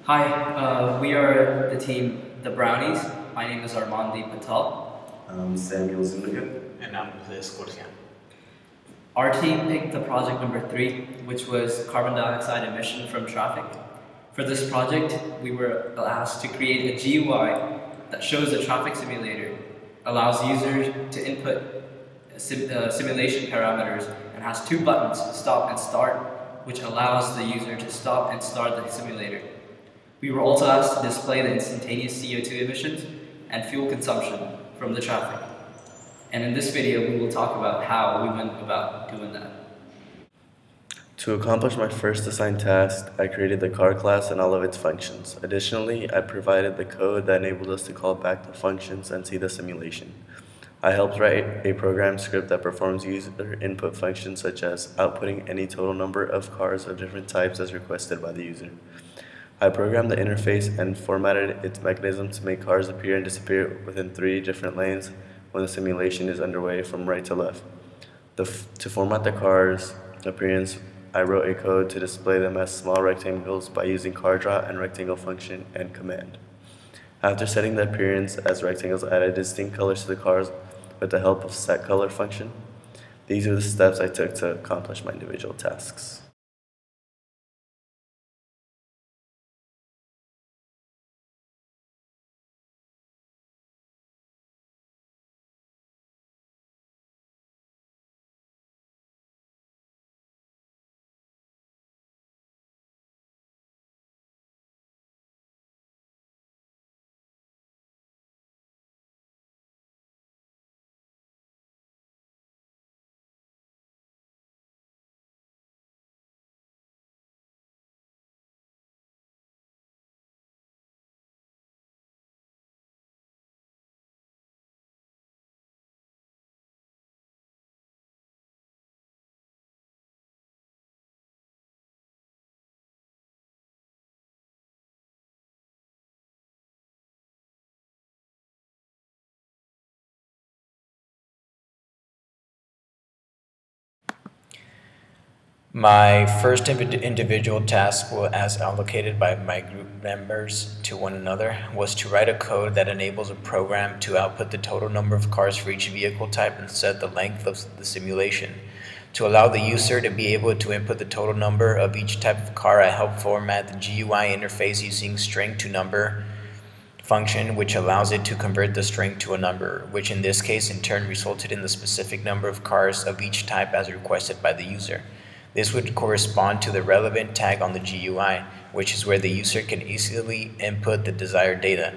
Hi, we are the team The Brownies. My name is Armandi Patel. Samuel Zuniga. And I'm Liz Corsian. Our team picked the project number 3, which was carbon dioxide emission from traffic. For this project, we were asked to create a GUI that shows a traffic simulator, allows users to input simulation parameters, and has 2 buttons, stop and start, which allows the user to stop and start the simulator. We were also asked to display the instantaneous CO2 emissions and fuel consumption from the traffic. And in this video, we will talk about how we went about doing that. To accomplish my first assigned task, I created the car class and all of its functions. Additionally, I provided the code that enabled us to call back the functions and see the simulation. I helped write a program script that performs user input functions such as outputting any total number of cars of different types as requested by the user. I programmed the interface and formatted its mechanism to make cars appear and disappear within 3 different lanes when the simulation is underway from right to left. To format the car's appearance, I wrote a code to display them as small rectangles by using carDraw and rectangle function and command. After setting the appearance as rectangles, I added distinct colors to the cars with the help of setColor function. These are the steps I took to accomplish my individual tasks. My first individual task, as allocated by my group members to one another, was to write a code that enables a program to output the total number of cars for each vehicle type and set the length of the simulation. To allow the user to be able to input the total number of each type of car, I helped format the GUI interface using string to number function, which allows it to convert the string to a number, which in this case in turn resulted in the specific number of cars of each type as requested by the user. This would correspond to the relevant tag on the GUI, which is where the user can easily input the desired data.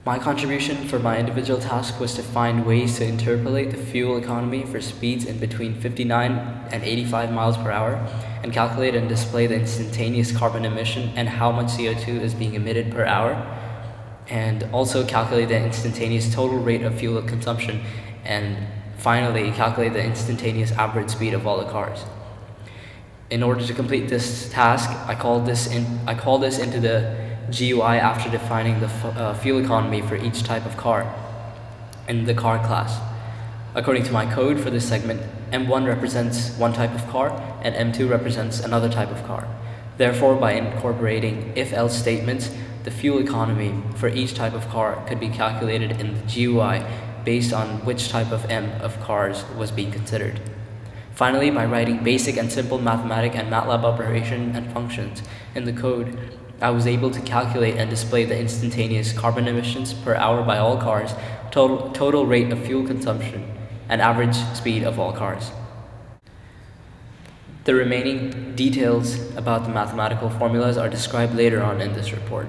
My contribution for my individual task was to find ways to interpolate the fuel economy for speeds in between 59 and 85 miles per hour and calculate and display the instantaneous carbon emission and how much CO2 is being emitted per hour, and also calculate the instantaneous total rate of fuel consumption, and finally calculate the instantaneous average speed of all the cars. In order to complete this task, I called this into the GUI after defining the fuel economy for each type of car in the car class. According to my code for this segment, M1 represents one type of car and M2 represents another type of car. Therefore, by incorporating if-else statements, the fuel economy for each type of car could be calculated in the GUI based on which type of M of cars was being considered. Finally, by writing basic and simple mathematic and Matlab operation and functions in the code, I was able to calculate and display the instantaneous carbon emissions per hour by all cars, total rate of fuel consumption, and average speed of all cars. The remaining details about the mathematical formulas are described later on in this report.